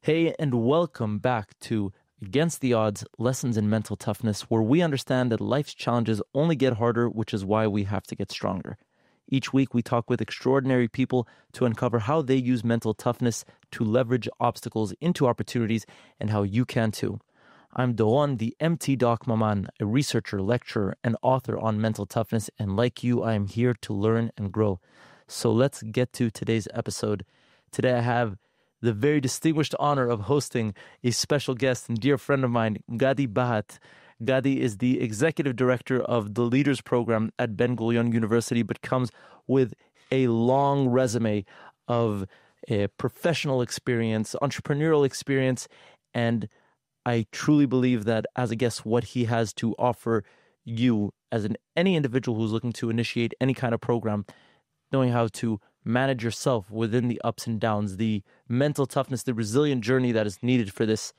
Hey, and welcome back to Against the Odds Lessons in Mental Toughness, where we understand that life's challenges only get harder, which is why we have to get stronger. Each week, we talk with extraordinary people to uncover how they use mental toughness to leverage obstacles into opportunities and how you can too. I'm Doron, the MT Doc Maman, a researcher, lecturer, and author on mental toughness, and like you, I am here to learn and grow. So let's get to today's episode. Today, I have the very distinguished honor of hosting a special guest and dear friend of mine, Gadi Bahat. Gadi is the executive director of the Leaders Program at Ben Gurion University, but comes with a long resume of professional experience, entrepreneurial experience, and I truly believe that as a guest, what he has to offer you as any individual who's looking to initiate any kind of program, knowing how to manage yourself within the ups and downs, the mental toughness, the resilient journey that is needed for this.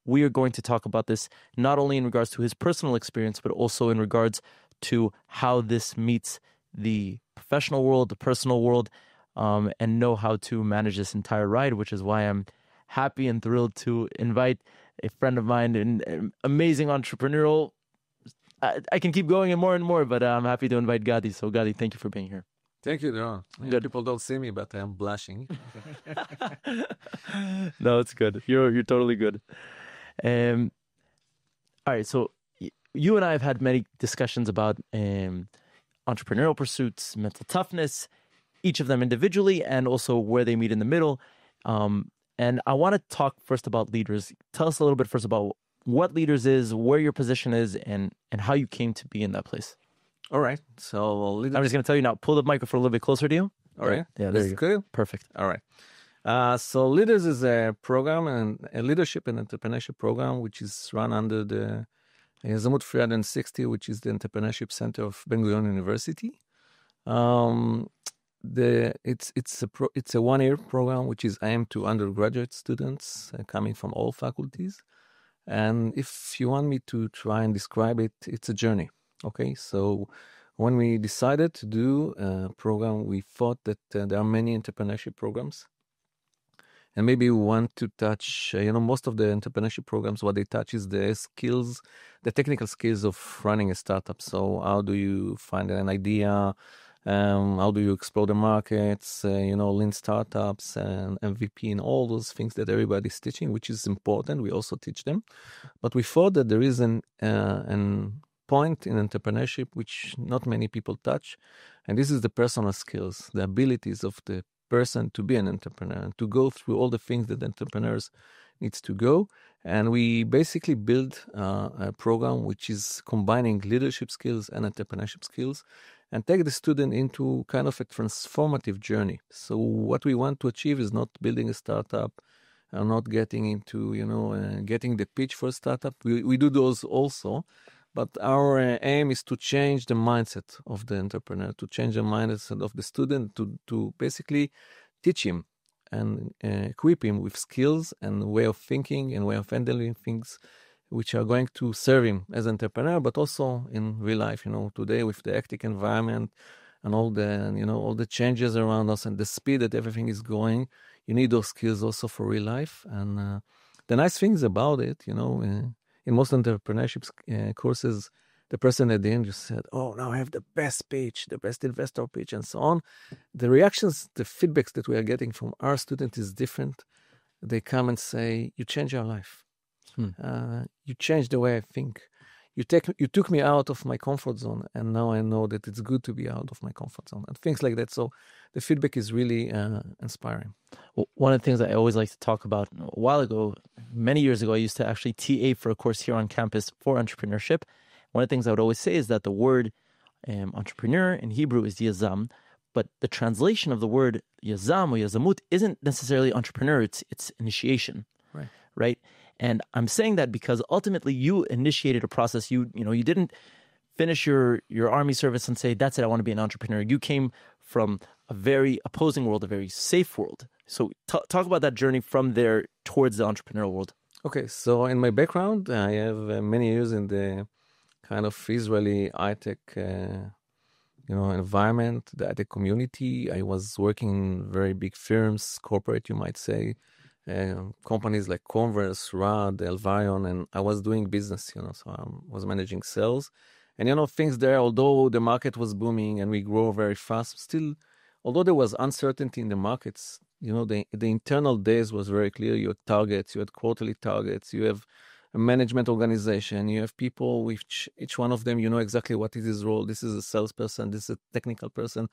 We are going to talk about this not only in regards to his personal experience, but also in regards to how this meets the professional world, the personal world, and know how to manage this entire ride, which is why I'm happy and thrilled to invite a friend of mine, an amazing entrepreneurial. I can keep going and more, but I'm happy to invite Gadi. So Gadi, thank you for being here. Thank you, Doron. Good. People don't see me, but I am blushing. No, it's good. You're totally good. All right, so you and I have had many discussions about entrepreneurial pursuits, mental toughness, each of them individually, and also where they meet in the middle. And I want to talk first about Leaders. Tell us a little bit first about what Leaders is, where your position is, and how you came to be in that place. All right. So I'm just going to tell you now, pull the microphone a little bit closer to you. All right. Yeah, there you go. Good? Perfect. All right. So Leaders is a program, and a leadership and entrepreneurship program, which is run under the Yazamut 360, which is the entrepreneurship center of Ben Gurion University. It's a 1-year program, which is aimed to undergraduate students coming from all faculties. And if you want me to try and describe it, it's a journey. Okay, so when we decided to do a program, we thought that there are many entrepreneurship programs. And maybe we want to touch, most of the entrepreneurship programs, what they touch is the skills, the technical skills of running a startup. So how do you find an idea? How do you explore the markets, lean startups and MVP and all those things that everybody's teaching, which is important. We also teach them. But we thought that there is an point in entrepreneurship which not many people touch, and this is the personal skills, the abilities of the person to be an entrepreneur and to go through all the things that entrepreneurs needs to go. And we basically build a program which is combining leadership skills and entrepreneurship skills and take the student into kind of a transformative journey. So what we want to achieve is not building a startup, not getting into getting the pitch for a startup. We do those also. But our aim is to change the mindset of the entrepreneur, to change the mindset of the student, to basically teach him and equip him with skills and way of thinking and way of handling things which are going to serve him as an entrepreneur, but also in real life. Today with the hectic environment and all the changes around us and the speed that everything is going, you need those skills also for real life. And the nice things about it, in most entrepreneurship courses, the person at the end just said, "Oh, now I have the best pitch, the best investor pitch," and so on. The reactions, the feedbacks that we are getting from our students is different. They come and say, "You changed our life. You changed the way I think. You took me out of my comfort zone, and now I know that it's good to be out of my comfort zone," and things like that. So the feedback is really inspiring. Well, one of the things I always like to talk about, a while ago, many years ago, I used to actually TA for a course here on campus for entrepreneurship. One of the things I would always say is that the word entrepreneur in Hebrew is yazam, but the translation of the word yazam or yazamut isn't necessarily entrepreneur, it's initiation, right? And I'm saying that because ultimately you initiated a process. You didn't finish your army service and say, "That's it, I want to be an entrepreneur." You came from a very opposing world, a very safe world. So talk about that journey from there towards the entrepreneurial world. Okay, so in my background, I have many years in the kind of Israeli high-tech environment, the high-tech community. I was working in very big firms, corporate, you might say, companies like Converse, Rad, Elvion, and I was doing business, so I was managing sales. And, things there, although the market was booming and we grow very fast, still, although there was uncertainty in the markets, the internal days was very clear. You had targets, you had quarterly targets, you have a management organization, you have people, which each one of them, exactly what is his role. This is a salesperson, this is a technical person.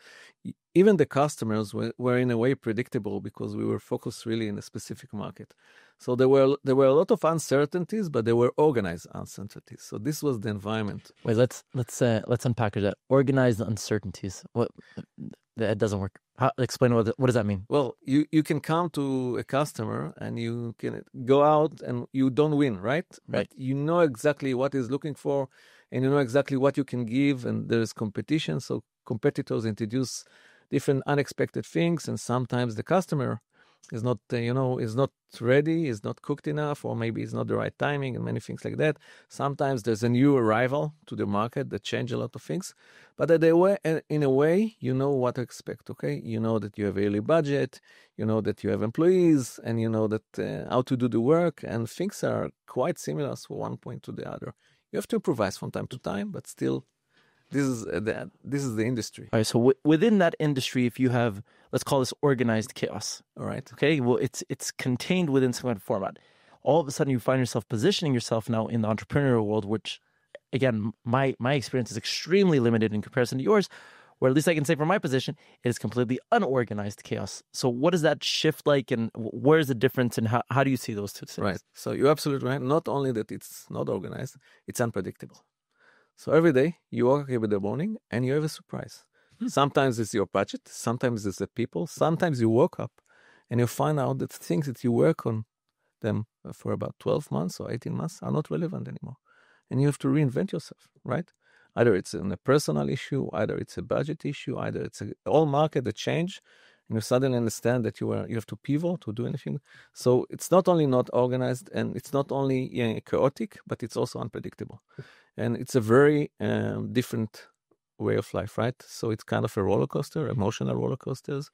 Even the customers were in a way predictable because we were focused really in a specific market. So there were a lot of uncertainties, but they were organized uncertainties. So this was the environment. Wait, let's unpackage that. Organized uncertainties. What? That doesn't work. Explain what does that mean? Well, you can come to a customer and you can go out and you don't win, right? Right. But you know exactly what he's looking for, and you know exactly what you can give, and there's competition. So competitors introduce different unexpected things, and sometimes the customer is not, is not ready, is not cooked enough, or maybe it's not the right timing, and many things like that. Sometimes there's a new arrival to the market that change a lot of things, but in a way, you know what to expect. Okay, you know that you have a yearly budget, you know that you have employees, and you know that how to do the work, and things are quite similar from one point to the other. You have to improvise from time to time, but still. This is the industry. All right. So within that industry, if you have, let's call this organized chaos. All right. Okay. Well, it's contained within some kind of format. All of a sudden, you find yourself positioning yourself now in the entrepreneurial world, which, again, my experience is extremely limited in comparison to yours. Where at least I can say from my position, it is completely unorganized chaos. So what does that shift like, and where's the difference, and how do you see those two things? Right. So you're absolutely right. Not only that it's not organized, it's unpredictable. So every day you wake up in the morning and you have a surprise. Sometimes it's your budget, sometimes it's the people, sometimes you woke up and you find out that things that you work on them for about 12 months or 18 months are not relevant anymore. And you have to reinvent yourself, right? Either it's a personal issue, either it's a budget issue, either it's a whole market that change, and you suddenly understand that you have to pivot to do anything. So it's not only not organized, and it's not only chaotic, but it's also unpredictable. And it's a very different way of life, right? So it's kind of a roller coaster, emotional roller coasters,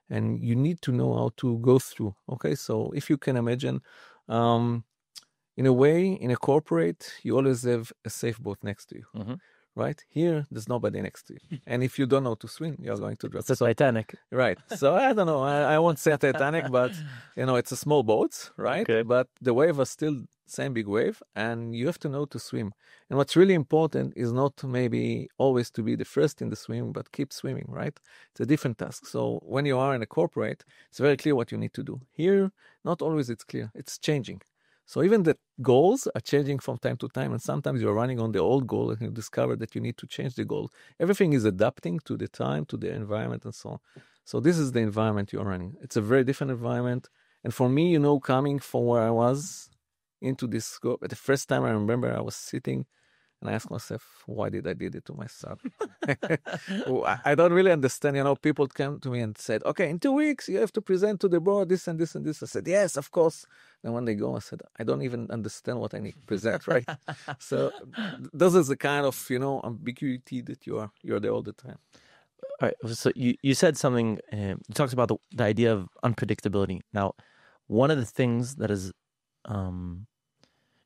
and you need to know how to go through. Okay, so if you can imagine, in a way, in a corporate, you always have a safe boat next to you, right? Here, there's nobody next to you, and if you don't know how to swim, you're going to drown. It's a Titanic, right? So I don't know. I won't say Titanic, but it's a small boat, right? Okay. But the wave is still same big wave, and you have to know to swim. And what's really important is not maybe always to be the first in the swim, but keep swimming, right? It's a different task. So when you are in a corporate, it's very clear what you need to do. Here, not always it's clear. It's changing. So even the goals are changing from time to time, and sometimes you're running on the old goal and you discover that you need to change the goal. Everything is adapting to the time, to the environment, and so on. So this is the environment you're running. It's a very different environment. And for me, coming from where I was into this scope, at the first time I remember I was sitting and I asked myself, why did I did it to myself? I don't really understand. People came to me and said, okay, in 2 weeks, you have to present to the board this and this and this. I said, yes, of course. And when they go, I said, I don't even understand what I need to present, right? So this is the kind of, ambiguity that you're there all the time. All right. So you said something, you talked about the idea of unpredictability. Now, one of the things that is,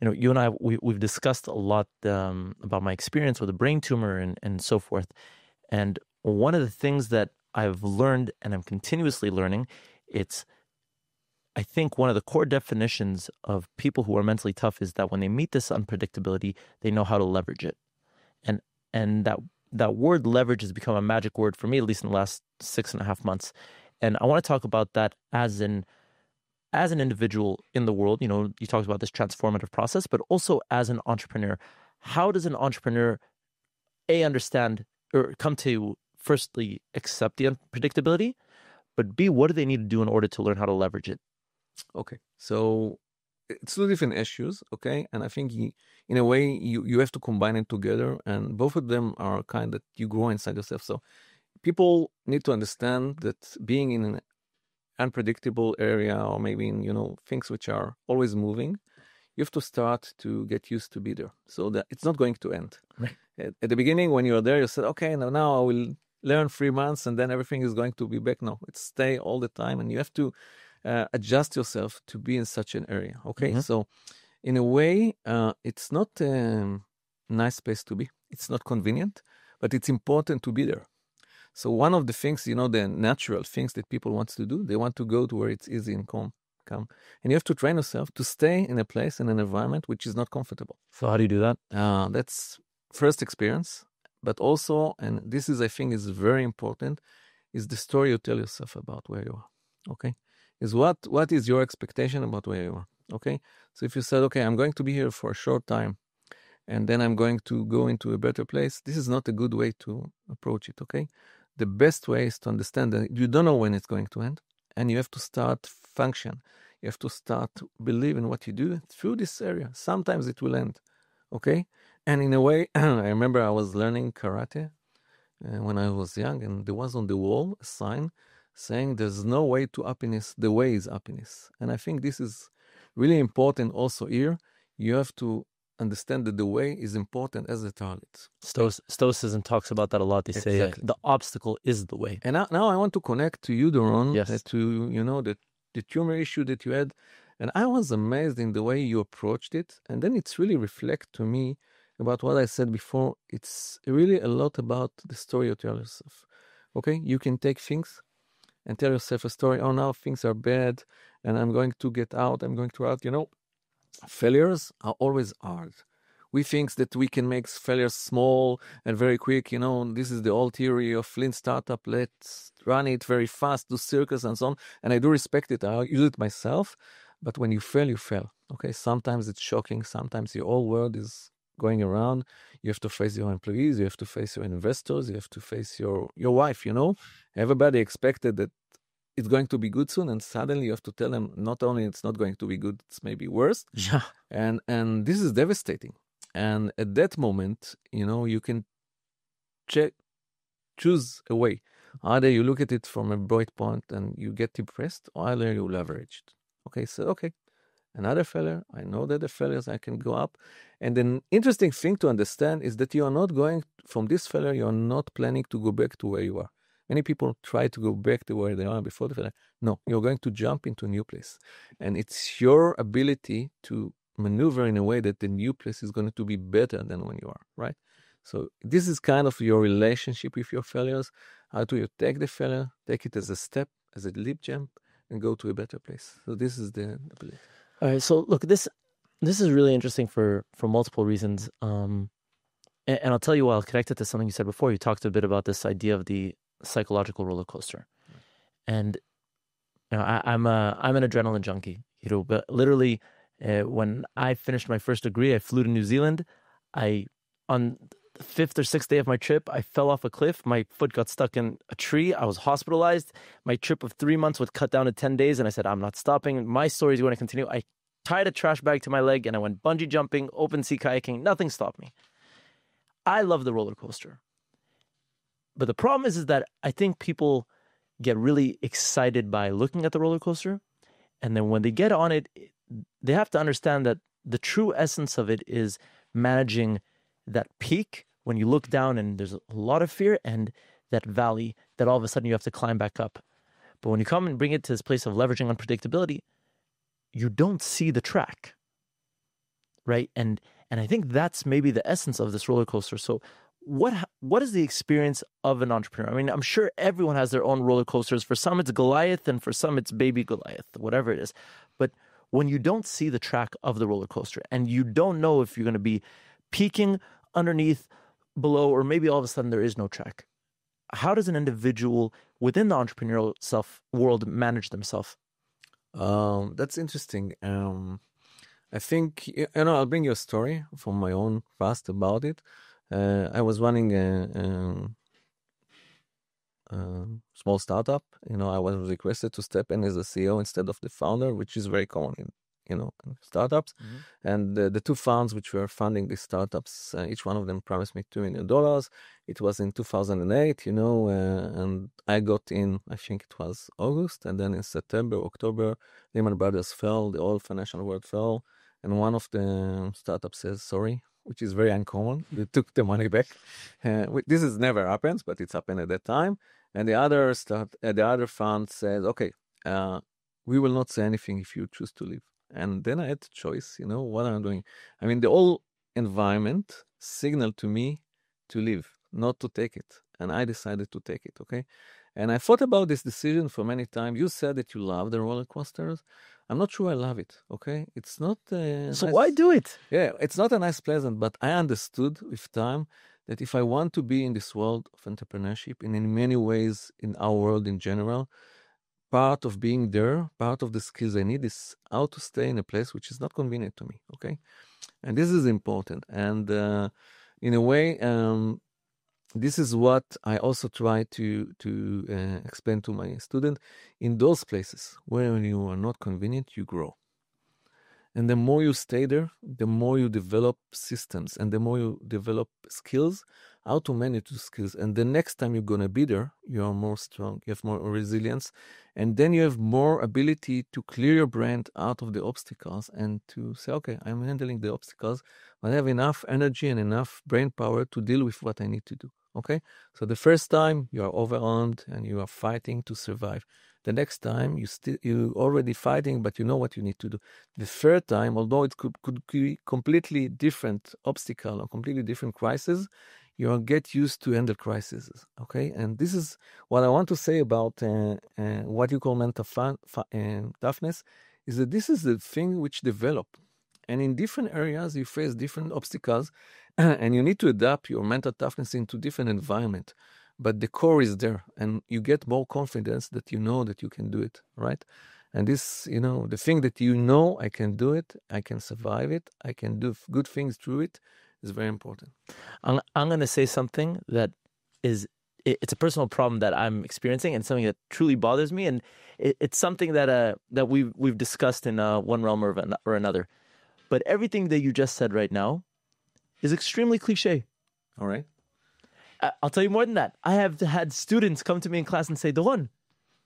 you and I, we've discussed a lot about my experience with a brain tumor and so forth. And one of the things that I've learned, and I'm continuously learning, I think one of the core definitions of people who are mentally tough is that when they meet this unpredictability, they know how to leverage it. And that word leverage has become a magic word for me, at least in the last 6.5 months. And I want to talk about that as an individual in the world. You talked about this transformative process, but also as an entrepreneur. How does an entrepreneur, A, understand or come to, firstly, accept the unpredictability, but B, what do they need to do in order to learn how to leverage it? Okay, so it's two different issues, okay? And I think in a way, you have to combine it together, and both of them are kind that you grow inside yourself. So people need to understand that being in an unpredictable area, or maybe in things which are always moving, you have to start to get used to be there, so that it's not going to end. Right. At the beginning, when you're there, you said, okay, now I will learn 3 months and then everything is going to be back. No, it's stay all the time, and you have to adjust yourself to be in such an area. Okay, so in a way, it's not a nice place to be. It's not convenient, but it's important to be there. So one of the things, the natural things that people want to do, they want to go to where it's easy and calm. And you have to train yourself to stay in a place, in an environment which is not comfortable. So how do you do that? That's first experience, but also, and this is, I think, is very important, is the story you tell yourself about where you are. Okay, is what is your expectation about where you are? Okay, so if you said, okay, I'm going to be here for a short time, and then I'm going to go into a better place, this is not a good way to approach it. Okay, the best way is to understand that you don't know when it's going to end, and you have to start function. You have to start to believe in what you do through this area. Sometimes it will end. Okay, and in a way, I remember I was learning karate when I was young, and there was on the wall a sign saying there's no way to happiness, the way is happiness. And I think this is really important also here. You have to understand that the way is important as a target. Stoicism talks about that a lot. They say the obstacle is the way. And now I want to connect to you, Doron, yes. to the tumor issue that you had. And I was amazed in the way you approached it. And then it's really reflect to me about what I said before. It's really a lot about the story you tell yourself. Okay, you can take things and tell yourself a story. Oh, now things are bad and I'm going to get out. I'm going to out. Failures are always hard. We think that we can make failures small and very quick. This is the old theory of lean startup. Let's run it very fast, do circles and so on. And I do respect it. I use it myself. But when you fail, you fail. Okay, sometimes it's shocking. Sometimes your whole world is going around. You have to face your employees. You have to face your investors. You have to face your wife. Everybody expected that it's going to be good soon, and suddenly you have to tell them not only it's not going to be good, it's maybe worse. Yeah. And this is devastating. And at that moment, you can choose a way. Either you look at it from a bright point and you get depressed, or either you leverage it. Okay, so another failure. I know that the failures I can go up. And an interesting thing to understand is that you are not going from this failure. You are not planning to go back to where you are. Many people try to go back to where they are before the failure. No, you're going to jump into a new place. And it's your ability to maneuver in a way that the new place is going to be better than when you are, right? So this is kind of your relationship with your failures. How do you take the failure, take it as a step, as a leap jump, and go to a better place? So this is the ability. All right. So look, this is really interesting for multiple reasons. And I'll tell you why. I'll connect it to something you said before. You talked a bit about this idea of the psychological roller coaster, and I'm an adrenaline junkie. But literally, when I finished my first degree, I flew to New Zealand. On the 5th or 6th day of my trip, I fell off a cliff. My foot got stuck in a tree. I was hospitalized. My trip of 3 months was cut down to 10 days, and I said, I'm not stopping. My story is going to continue. I tied a trash bag to my leg, and I went bungee jumping, open sea kayaking. Nothing stopped me. I love the roller coaster. But the problem is that I think people get really excited by looking at the roller coaster. And then when they get on it, they have to understand that the true essence of it is managing that peak when you look down and there's a lot of fear, and that valley that all of a sudden you have to climb back up. But when you come and bring it to this place of leveraging unpredictability, you don't see the track, right? And I think that's maybe the essence of this roller coaster. So what is the experience of an entrepreneur? I mean, I'm sure everyone has their own roller coasters. For some, it's Goliath, and for some, it's baby Goliath, whatever it is. But when you don't see the track of the roller coaster, and you don't know if you're going to be peaking underneath, below, or maybe all of a sudden there is no track, how does an individual within the entrepreneurial world manage themselves? That's interesting. I think, I'll bring you a story from my own past about it. I was running a small startup. I was requested to step in as a CEO instead of the founder, which is very common in startups. Mm-hmm. And the two founders which were funding these startups, each one of them promised me $2 million. It was in 2008, and I got in, I think it was August. And then in September, October, Lehman Brothers fell, the whole financial world fell. And one of the startups says, sorry, which is very uncommon. They took the money back. This is never happens, but it's happened at that time. And the other fund says, okay, we will not say anything if you choose to leave. And then I had the choice, what I'm doing. I mean, the whole environment signaled to me to leave, not to take it. And I decided to take it, okay? And I thought about this decision for many times. You said that you love the roller coasters. I'm not sure I love it, okay? It's not So nice. why do it? Yeah, it's not a nice pleasant, but I understood with time that if I want to be in this world of entrepreneurship, and in many ways in our world in general, part of being there, part of the skills I need is how to stay in a place which is not convenient to me, okay? And this is important. And in a way, this is what I also try to explain to my student. In those places where you are not convenient, you grow. And the more you stay there, the more you develop systems and the more you develop skills, how to manage the skills. And the next time you're going to be there, you are more strong, you have more resilience. And then you have more ability to clear your brain out of the obstacles and to say, okay, I'm handling the obstacles, but I have enough energy and enough brain power to deal with what I need to do. Okay? So the first time you are overwhelmed and you are fighting to survive. The next time you already fighting, but you know what you need to do. The third time, although it could be completely different obstacle or completely different crisis, you get used to handle crises. Okay, and this is what I want to say about what you call mental toughness. Is that this is the thing which develop, and in different areas you face different obstacles, and you need to adapt your mental toughness into different environment. But the core is there, and you get more confidence that you know that you can do it, right? And this, the thing that I can do it, I can survive it, I can do good things through it, is very important. I'm going to say something that it's a personal problem that I'm experiencing and something that truly bothers me, and it's something that we've discussed in one realm or another. But everything that you just said right now is extremely cliche. All right. I'll tell you more than that. I have had students come to me in class and say, Doron,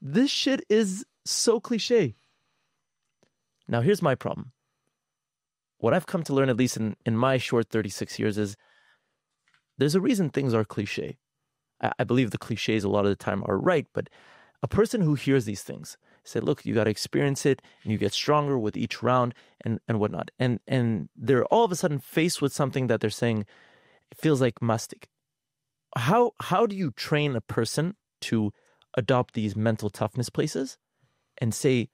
this shit is so cliche. Now, here's my problem. What I've come to learn, at least in my short 36 years, is there's a reason things are cliche. I believe the cliches a lot of the time are right, but a person who hears these things say, look, you got to experience it and you get stronger with each round and whatnot. And they're all of a sudden faced with something that they're saying, it feels like mastic. How do you train a person to adopt these mental toughness places and say,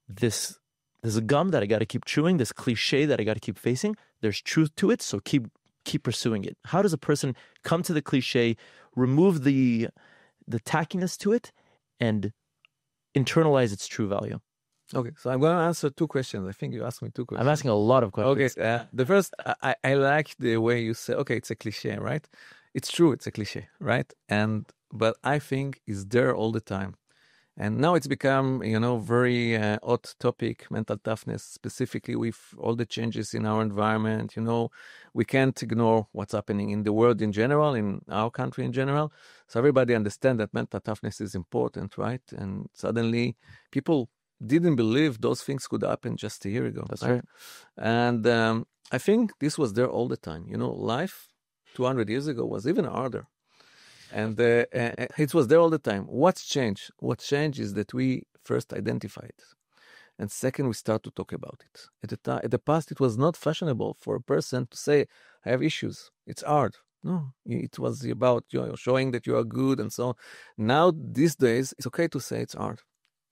there's a gum that I got to keep chewing, this cliche that I got to keep facing, there's truth to it, so keep pursuing it. How does a person come to the cliche, remove the tackiness to it, and internalize its true value? Okay, so I'm going to answer two questions. I think you asked me two questions. I'm asking a lot of questions. Okay, the first, I like the way you say, okay, it's a cliche, right? It's true, it's a cliche, right? But I think it's there all the time. And now it's become, very hot topic, mental toughness, specifically with all the changes in our environment. We can't ignore what's happening in the world in general, in our country in general. So everybody understands that mental toughness is important, right? And suddenly people didn't believe those things could happen just a year ago. That's right. And I think this was there all the time. Life 200 years ago was even harder. And it was there all the time. What's changed? What changed is that we first identify it. And second, we start to talk about it. At the past, it was not fashionable for a person to say, I have issues. It's hard. No, it was about showing that you are good and so on. Now, these days, it's okay to say it's hard.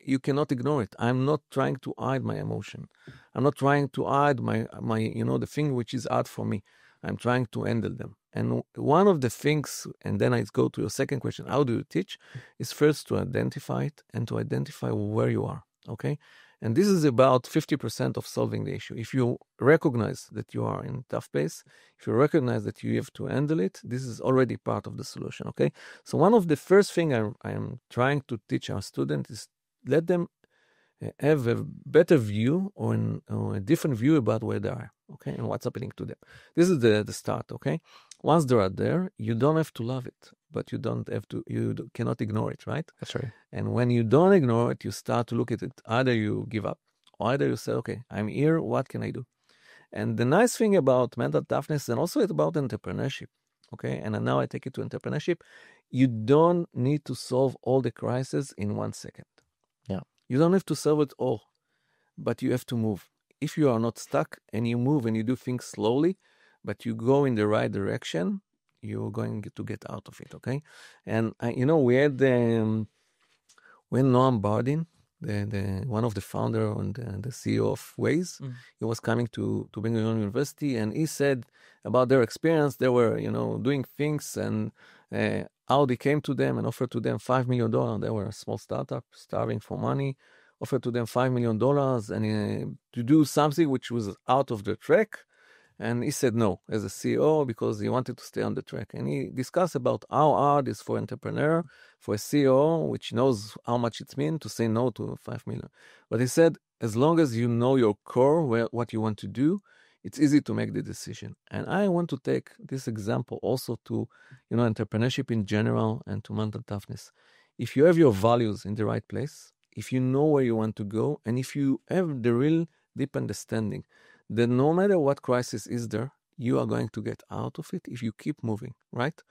You cannot ignore it. I'm not trying to hide my emotion. I'm not trying to hide my the thing which is hard for me. I'm trying to handle them. And one of the things, and then I go to your second question, how do you teach, is first to identify it and to identify where you are, okay? And this is about 50% of solving the issue. If you recognize that you are in a tough place, if you recognize that you have to handle it, this is already part of the solution, okay? So one of the first things I'm trying to teach our students is let them have a better view or a different view about where they are, okay, and what's happening to them. This is the start, okay? Once they are there, you don't have to love it, but you cannot ignore it, right? That's right. And when you don't ignore it, you start to look at it. Either you give up, or either you say, okay, I'm here, what can I do? And the nice thing about mental toughness, and also it's about entrepreneurship, okay? And now I take it to entrepreneurship. You don't need to solve all the crises in 1 second. Yeah. You don't have to solve it all, but you have to move. If you are not stuck and you move and you do things slowly, but you go in the right direction, you're going to get out of it, okay? And, we had when Noam Bardin, the one of the founder and the CEO of Waze, he was coming to Ben Gurion University, and he said about their experience. They were, doing things, and Audi came to them and offered to them $5 million. They were a small startup, starving for money, offered to them $5 million and to do something which was out of the track. And he said no as a CEO because he wanted to stay on the track. And he discussed about how hard it is for entrepreneur, for a CEO, which knows how much it means to say no to 5 million. But he said, as long as you know your core, what you want to do, it's easy to make the decision. And I want to take this example also to, entrepreneurship in general and to mental toughness. If you have your values in the right place, if you know where you want to go, and if you have the real deep understanding that no matter what crisis is there, you are going to get out of it if you keep moving, right?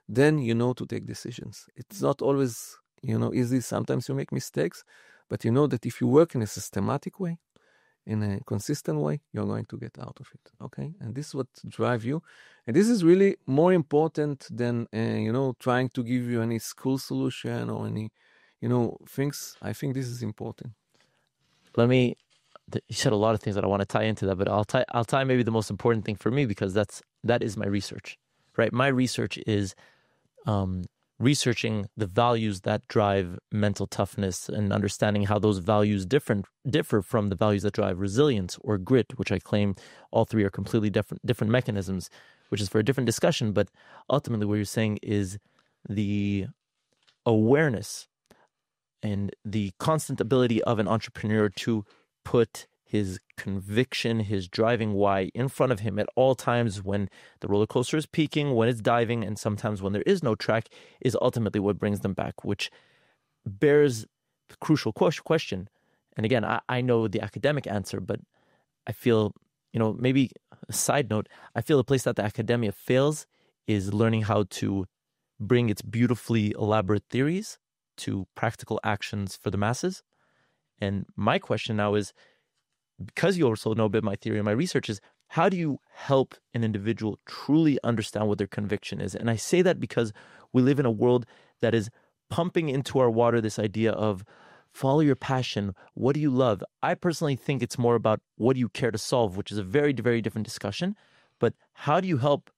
Then you know to take decisions. It's not always, easy. Sometimes you make mistakes, but you know that if you work in a systematic way, in a consistent way, you're going to get out of it, okay? And this is what drives you. And this is really more important than, trying to give you any school solution or any, things. I think this is important. You said a lot of things that I want to tie into that, but I'll tie maybe the most important thing for me, because that is my research, right? My research is researching the values that drive mental toughness and understanding how those values differ from the values that drive resilience or grit, which I claim all three are completely different mechanisms, which is for a different discussion. But ultimately, what you're saying is the awareness and the constant ability of an entrepreneur to put his conviction, his driving why in front of him at all times when the roller coaster is peaking, when it's diving, and sometimes when there is no track, is ultimately what brings them back, which bears the crucial question. And again, I know the academic answer, but I feel, maybe a side note, I feel the place that the academia fails is learning how to bring its beautifully elaborate theories to practical actions for the masses. And my question now is, because you also know a bit my theory and my research, is how do you help an individual truly understand what their conviction is? And I say that because we live in a world that is pumping into our water this idea of follow your passion. What do you love? I personally think it's more about what do you care to solve, which is a very, very different discussion. But how do you help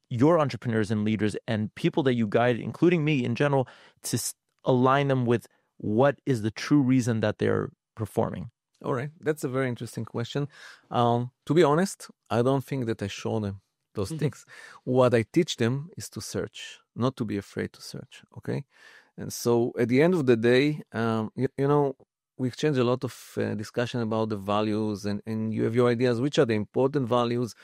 your entrepreneurs and leaders and people that you guide, including me in general, to align them with what is the true reason that they're performing? All right. That's a very interesting question. To be honest, I don't think that I show them those things. What I teach them is to search, not to be afraid to search. Okay. And so at the end of the day, we exchange a lot of discussion about the values and you have your ideas, which are the important values.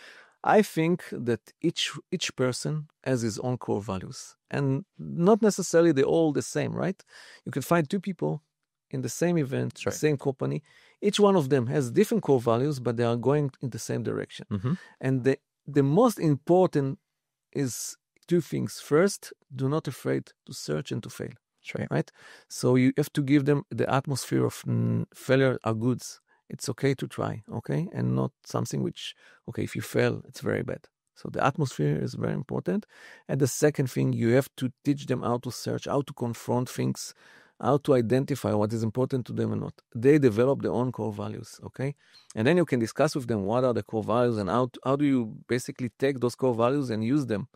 I think that each person has his own core values, and not necessarily they're all the same, right? You can find two people in the same event, right, same company. Each one of them has different core values, but they are going in the same direction. And the most important is two things. First, do not afraid to search and to fail. Right? So you have to give them the atmosphere of failure are goods. It's okay to try, okay? And not something which, okay, if you fail, it's very bad. So the atmosphere is very important. And the second thing, you have to teach them how to search, how to confront things, how to identify what is important to them and not. They develop their own core values, okay? And then you can discuss with them what are the core values and how do you basically take those core values and use them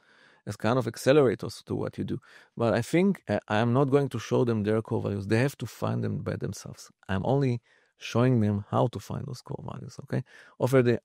as kind of accelerators to what you do. But I think I'm not going to show them their core values. They have to find them by themselves. I'm only showing them how to find those core values, okay?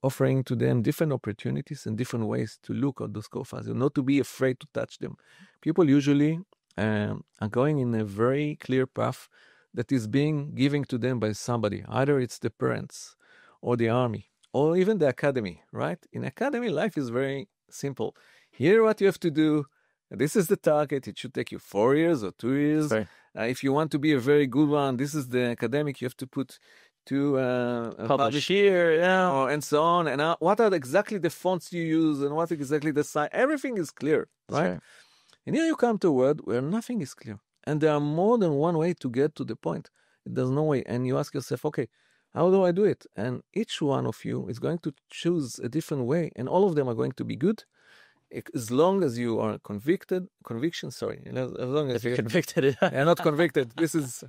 Offering to them different opportunities and different ways to look at those core values, not to be afraid to touch them. People usually are going in a very clear path that is being given to them by somebody. Either it's the parents or the army or even the academy, right? In academy, life is very simple. Here, what you have to do, this is the target. It should take you 4 years or 2 years. Right. If you want to be a very good one, this is the academic. You have to put to publish here, and so on. And what are exactly the fonts you use and what exactly the size? Everything is clear, right? And here you come to a world where nothing is clear. And there are more than one way to get to the point. There's no way. And you ask yourself, okay, how do I do it? And each one of you is going to choose a different way, and all of them are going to be good, as long as you are as long as If you're you convicted, are not convicted. This is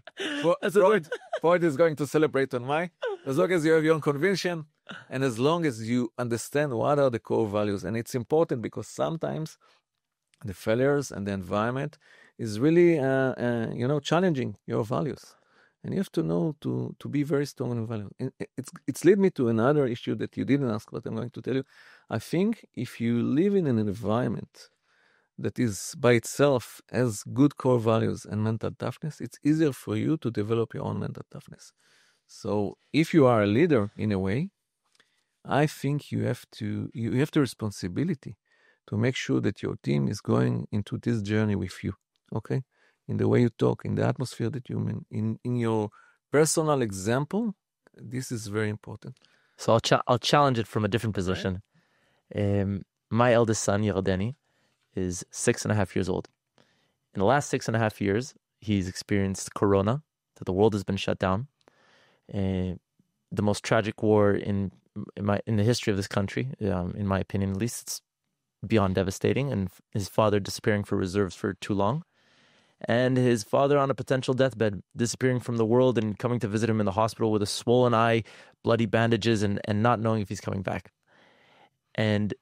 That's a word. Freud is going to celebrate on my. As long as you have your own conviction, and as long as you understand what are the core values, and it's important because sometimes the failures and the environment is really, challenging your values, and you have to know to be very strong in value. And it's led me to another issue that you didn't ask, but I'm going to tell you. I think if you live in an environment that is by itself has good core values and mental toughness, it's easier for you to develop your own mental toughness. So if you are a leader in a way, I think you have the responsibility to make sure that your team is going into this journey with you, okay? In the way you talk, in the atmosphere that you mean, in your personal example, this is very important. So I'll challenge it from a different position. My eldest son, Yardeni, is 6.5 years old. In the last 6.5 years, he's experienced Corona, that the world has been shut down. The most tragic war in the history of this country, in my opinion, at least. It's beyond devastating, and his father disappearing for reserves for too long, and his father on a potential deathbed, disappearing from the world and coming to visit him in the hospital with a swollen eye, bloody bandages, and not knowing if he's coming back. And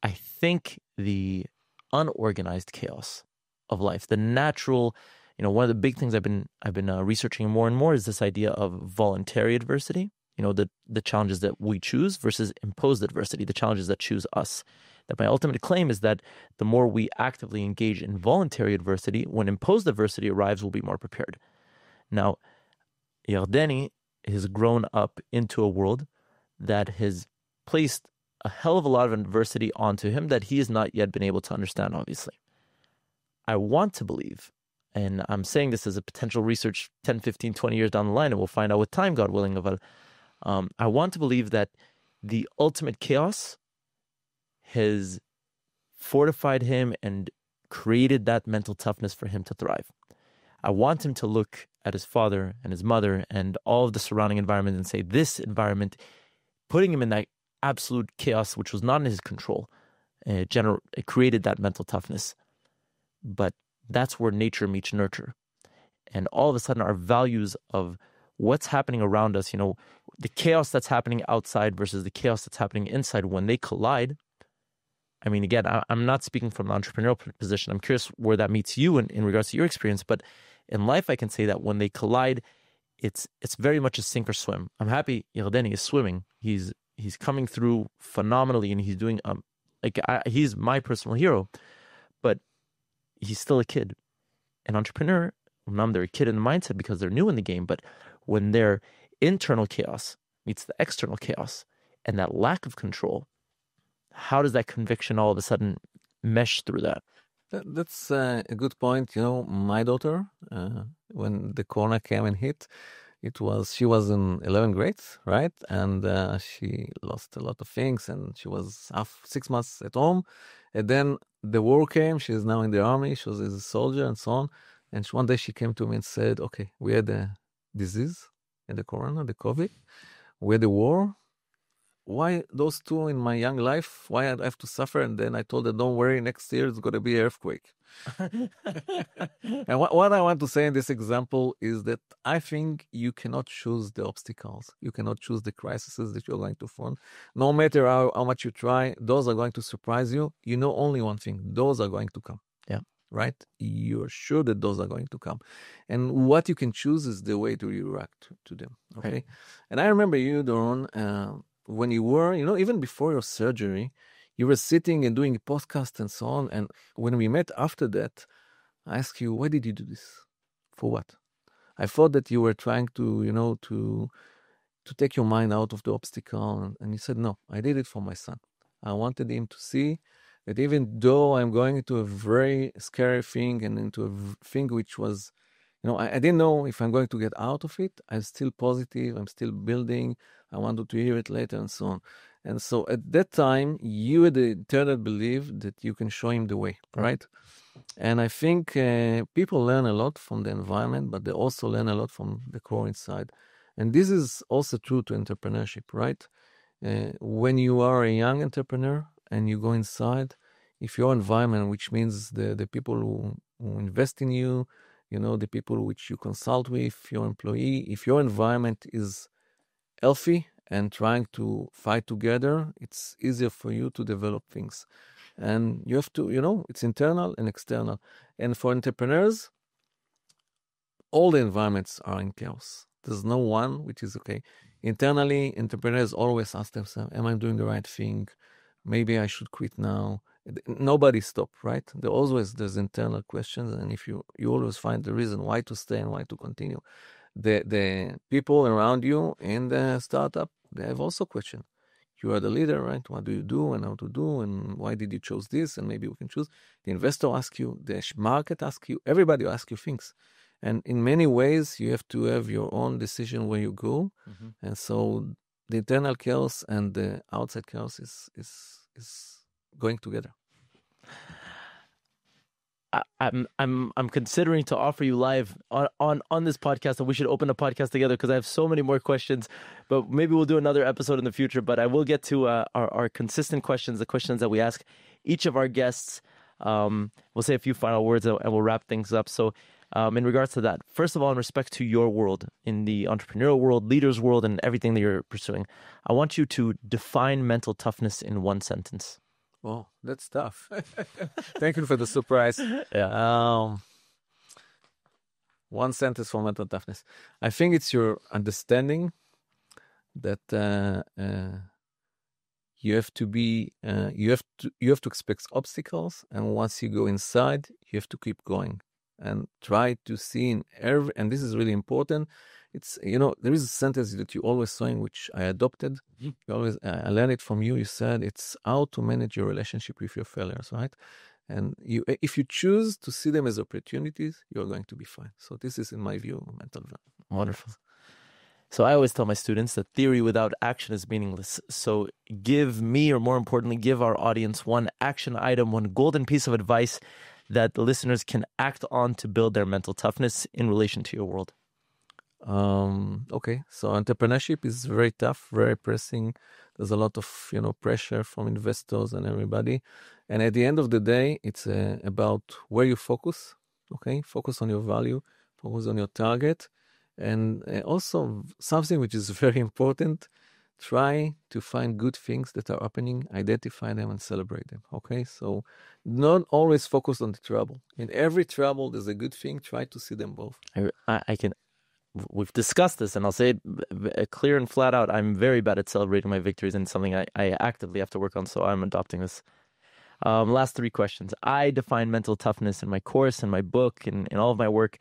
I think the unorganized chaos of life, the natural, one of the big things I've been researching more and more is this idea of voluntary adversity. The challenges that we choose versus imposed adversity, the challenges that choose us. That my ultimate claim is that the more we actively engage in voluntary adversity, when imposed adversity arrives, we'll be more prepared. Now, Yardeni has grown up into a world that has placed a hell of a lot of adversity onto him that he has not yet been able to understand, obviously. I want to believe, and I'm saying this as a potential research 10, 15, 20 years down the line, and we'll find out with time, God willing, I want to believe that the ultimate chaos has fortified him and created that mental toughness for him to thrive. I want him to look at his father and his mother and all of the surrounding environment and say, this environment, putting him in that absolute chaos, which was not in his control, it created that mental toughness. But that's where nature meets nurture. And all of a sudden, our values of what's happening around us, the chaos that's happening outside versus the chaos that's happening inside, when they collide, I mean, again, I'm not speaking from an entrepreneurial position. I'm curious where that meets you in regards to your experience. But in life, I can say that when they collide, it's very much a sink or swim. I'm happy Yardeni is swimming. He's coming through phenomenally, and he's doing he's my personal hero. But he's still a kid. An entrepreneur, they're a kid in the mindset because they're new in the game. But when their internal chaos meets the external chaos and that lack of control, how does that conviction all of a sudden mesh through that? That's a good point. My daughter, when the corona came and hit, she was in 11th grade, right? And she lost a lot of things, and she was 6 months at home. And then the war came. She is now in the army. She was a soldier and so on. And one day she came to me and said, okay, we had a disease and the corona, the COVID. We had a war. Why those two in my young life? Why I have to suffer? And then I told her, don't worry, next year it's going to be an earthquake. And what I want to say in this example is that I think you cannot choose the obstacles. You cannot choose the crises that you're going to face. No matter how much you try, those are going to surprise you. You know only one thing, those are going to come. Yeah. Right? You're sure that those are going to come. And what you can choose is the way to react to them. Okay. Right. And I remember you, Doron, when you were, even before your surgery, you were sitting and doing a podcast and so on. And when we met after that, I asked you, why did you do this? For what? I thought that you were trying to, to take your mind out of the obstacle. And you said, no, I did it for my son. I wanted him to see that even though I'm going into a very scary thing and into a thing which was, I didn't know if I'm going to get out of it. I'm still positive. I'm still building. I wanted to hear it later and so on. And so at that time, you had the eternal belief that you can show him the way, right? And I think people learn a lot from the environment, but they also learn a lot from the core inside. And this is also true to entrepreneurship, right? When you are a young entrepreneur and you go inside, if your environment, which means the people who invest in you, the people which you consult with, your employee, if your environment is healthy and trying to fight together, it's easier for you to develop things. And you have to, it's internal and external. And for entrepreneurs, all the environments are in chaos. There's no one which is okay. Internally, entrepreneurs always ask themselves, am I doing the right thing? Maybe I should quit now. Nobody stop, right? There's internal questions. And if you always find the reason why to stay and why to continue. The people around you in the startup, they have also questions. You are the leader, right? What do you do and how to do and why did you choose this? And maybe we can choose. The investor asks you, the market asks you, everybody asks you things. And in many ways, you have to have your own decision where you go. Mm-hmm. And so the internal chaos and the outside chaos is going together. I'm considering to offer you live on this podcast, and we should open a podcast together because I have so many more questions. But maybe we'll do another episode in the future. But I will get to our consistent questions, the questions that we ask each of our guests. We'll say a few final words and we'll wrap things up. So in regards to that, first of all, in respect to your world, in the entrepreneurial world, leaders world, and everything that you're pursuing, I want you to define mental toughness in one sentence. Oh, that's tough. Thank you for the surprise. Yeah. One sentence for mental toughness. I think it's your understanding that you have to be, you have to expect obstacles, and once you go inside, you have to keep going and try to see in every. And this is really important. It's there is a sentence that you always saying, which I adopted. You always I learned it from you. You said it's how to manage your relationship with your failures, right? And if you choose to see them as opportunities, you're going to be fine. So this is, in my view, mental. Wonderful. So I always tell my students that theory without action is meaningless. So give me, or more importantly, give our audience one action item, one golden piece of advice that the listeners can act on to build their mental toughness in relation to your world. Okay, so entrepreneurship is very tough, very pressing. There's a lot of pressure from investors and everybody, and at the end of the day, it's about where you focus. Okay, focus on your value, focus on your target, and also something which is very important: try to find good things that are happening, identify them, and celebrate them. Okay, so not always focus on the trouble. In every trouble, there's a good thing. Try to see them both. We've discussed this, and I'll say it clear and flat out. I'm very bad at celebrating my victories, and something I actively have to work on, so I'm adopting this. Last three questions. I define mental toughness in my course, in my book, in all of my work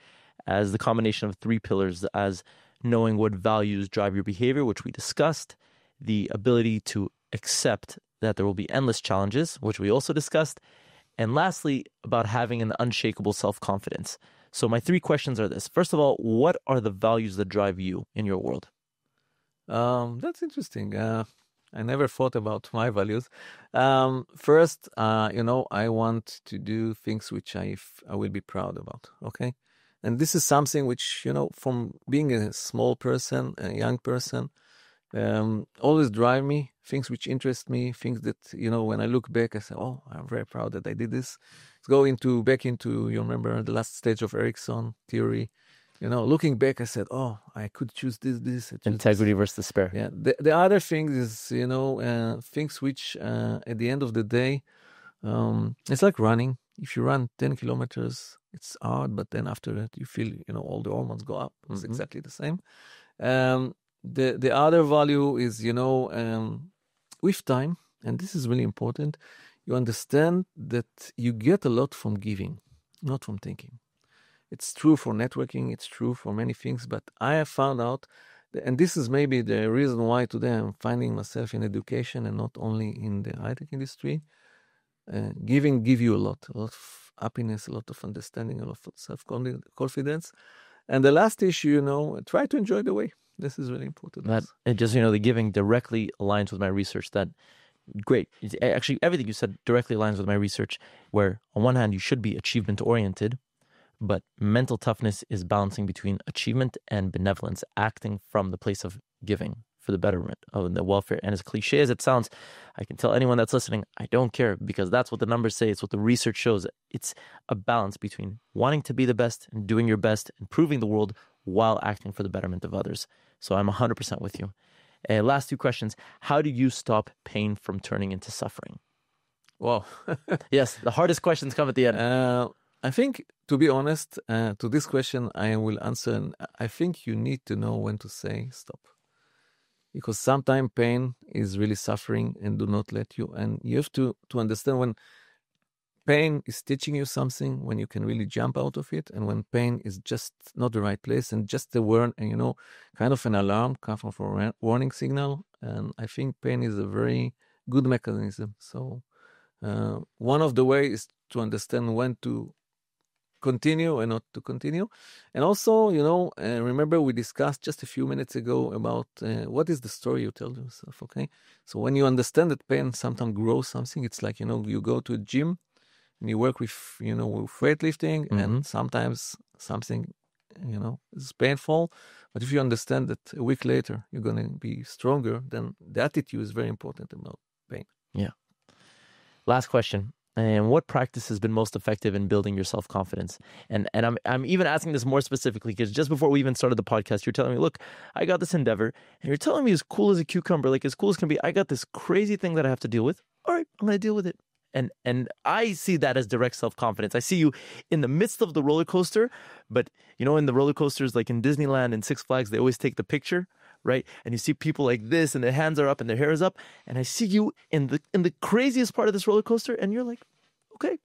as the combination of three pillars, as knowing what values drive your behavior, which we discussed, the ability to accept that there will be endless challenges, which we also discussed, and lastly, about having an unshakable self-confidence. So my three questions are this. First of all, what are the values that drive you in your world? That's interesting. I never thought about my values. First, I want to do things which I will be proud about. Okay. And this is something which, from being a small person, a young person, always drive me, things which interest me, things that, when I look back, I say, oh, I'm very proud that I did this. Back into, you remember the last stage of Erickson theory, looking back, I said, oh, I could choose this. Integrity versus despair. Yeah. The other thing is, things which, at the end of the day, it's like running. If you run 10 kilometers, it's hard, but then after that, you feel, all the hormones go up. It's exactly the same. The other value is, with time, and this is really important, you understand that you get a lot from giving, not from taking. It's true for networking, it's true for many things, but I have found out, and this is maybe the reason why today I'm finding myself in education and not only in the high-tech industry. Giving give you a lot of happiness, a lot of understanding, a lot of self-confidence. And the last issue, try to enjoy the way. This is really important. That it just, the giving directly aligns with my research that great. Actually, everything you said directly aligns with my research, where on one hand, you should be achievement-oriented, but mental toughness is balancing between achievement and benevolence, acting from the place of giving for the betterment of the welfare. And as cliche as it sounds, I can tell anyone that's listening, I don't care, because that's what the numbers say. It's what the research shows. It's a balance between wanting to be the best and doing your best, improving the world while acting for the betterment of others. So I'm 100% with you. Last two questions. How do you stop pain from turning into suffering? Wow. Yes, the hardest questions come at the end. I think, to be honest, to this question, I will answer. And I think you need to know when to say stop. Because sometimes pain is really suffering and do not let you. And you have to understand when pain is teaching you something, when you can really jump out of it, and when pain is just not the right place and just a warn, and kind of an alarm, kind of a warning signal. And I think pain is a very good mechanism. So one of the ways is to understand when to continue and not to continue. And also, remember we discussed just a few minutes ago about what is the story you tell yourself, okay? So when you understand that pain sometimes grows something, it's like, you go to a gym and you work with, with weightlifting, and sometimes something, is painful. But if you understand that a week later you're going to be stronger, then the attitude is very important about pain. Yeah. Last question. And what practice has been most effective in building your self-confidence? And I'm even asking this more specifically because just before we even started the podcast, you're telling me, look, I got this endeavor, and you're telling me as cool as a cucumber, like as cool as can be, I got this crazy thing that I have to deal with. All right, I'm going to deal with it. And I see that as direct self-confidence. I see you in the midst of the roller coaster, but in the roller coasters, like in Disneyland and Six Flags, they always take the picture, right? And you see people like this, and their hands are up and their hair is up. And I see you in the craziest part of this roller coaster, and you're like, okay,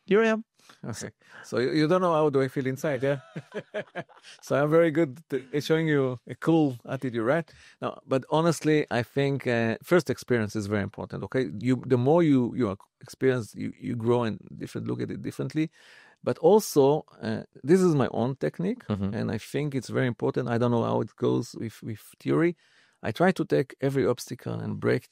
here I am. Okay. So you don't know how do I feel inside, yeah? So I'm very good at showing you a cool attitude, right? No, but honestly, I think first experience is very important, okay? The more you experience, you grow and look at it differently. But also, this is my own technique, and I think it's very important. I don't know how it goes with theory. I try to take every obstacle and break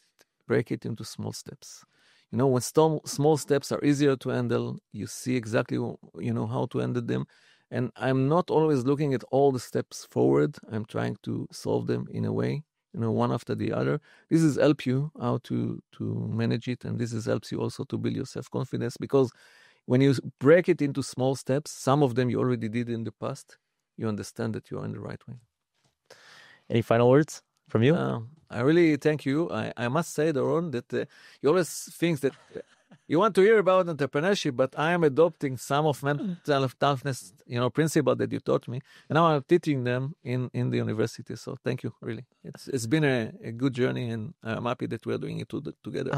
it into small steps. When small steps are easier to handle, you see exactly, how to handle them. And I'm not always looking at all the steps forward. I'm trying to solve them in a way, one after the other. This has helped you how to manage it. And this helps you also to build your self-confidence, because when you break it into small steps, some of them you already did in the past, you understand that you're on the right way. Any final words from you? I really thank you. I must say, Doron, that you always think that you want to hear about entrepreneurship, but I am adopting some of mental toughness, principle that you taught me, and now I'm teaching them in the university. So thank you, really. It's been a good journey, and I'm happy that we're doing it together.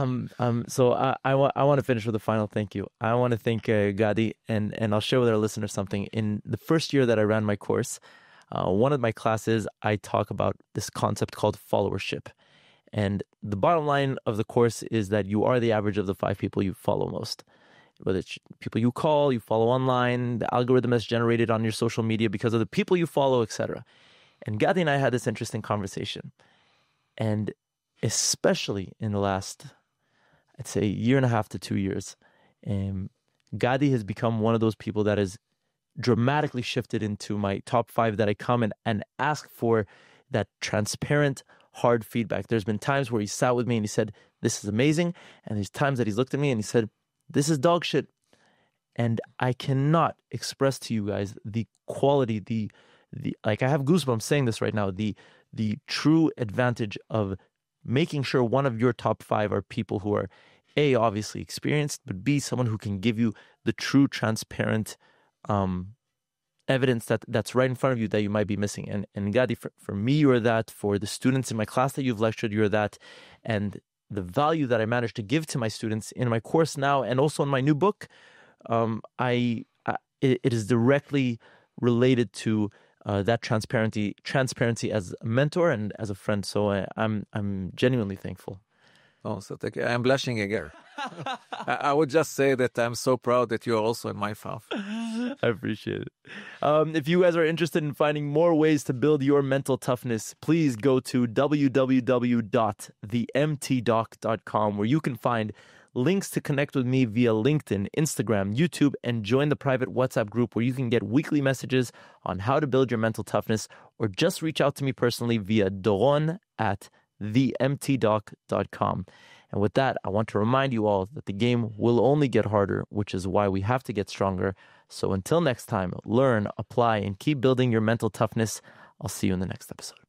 So I want to finish with a final thank you. I want to thank Gadi, and I'll share with our listeners something. In the first year that I ran my course, one of my classes, I talk about this concept called followership. And the bottom line of the course is that you are the average of the 5 people you follow most. Whether it's people you call, you follow online, the algorithm that's generated on your social media because of the people you follow, etc. And Gadi and I had this interesting conversation. And especially in the last, I'd say, year and a half to 2 years, Gadi has become one of those people that is dramatically shifted into my top 5 that I come and ask for that transparent, hard feedback. There's been times where he sat with me and he said, this is amazing. And there's times that he's looked at me and he said, this is dog shit. And I cannot express to you guys the quality, the like, I have goosebumps saying this right now, the true advantage of making sure one of your top 5 are people who are A, obviously experienced, but B, someone who can give you the true transparent evidence that's right in front of you that you might be missing. And Gadi, for me, you're that. For the students in my class that you've lectured, you're that. And the value that I managed to give to my students in my course now and also in my new book, it is directly related to that transparency as a mentor and as a friend. So I'm genuinely thankful. Oh, so thank you. I'm blushing again. I would just say that I'm so proud that you're also in my path. I appreciate it. If you guys are interested in finding more ways to build your mental toughness, please go to www.themtdoc.com, where you can find links to connect with me via LinkedIn, Instagram, YouTube, and join the private WhatsApp group where you can get weekly messages on how to build your mental toughness, or just reach out to me personally via doron@themtdoc.com. And with that, I want to remind you all that the game will only get harder, which is why we have to get stronger. So until next time, learn, apply, and keep building your mental toughness. I'll see you in the next episode.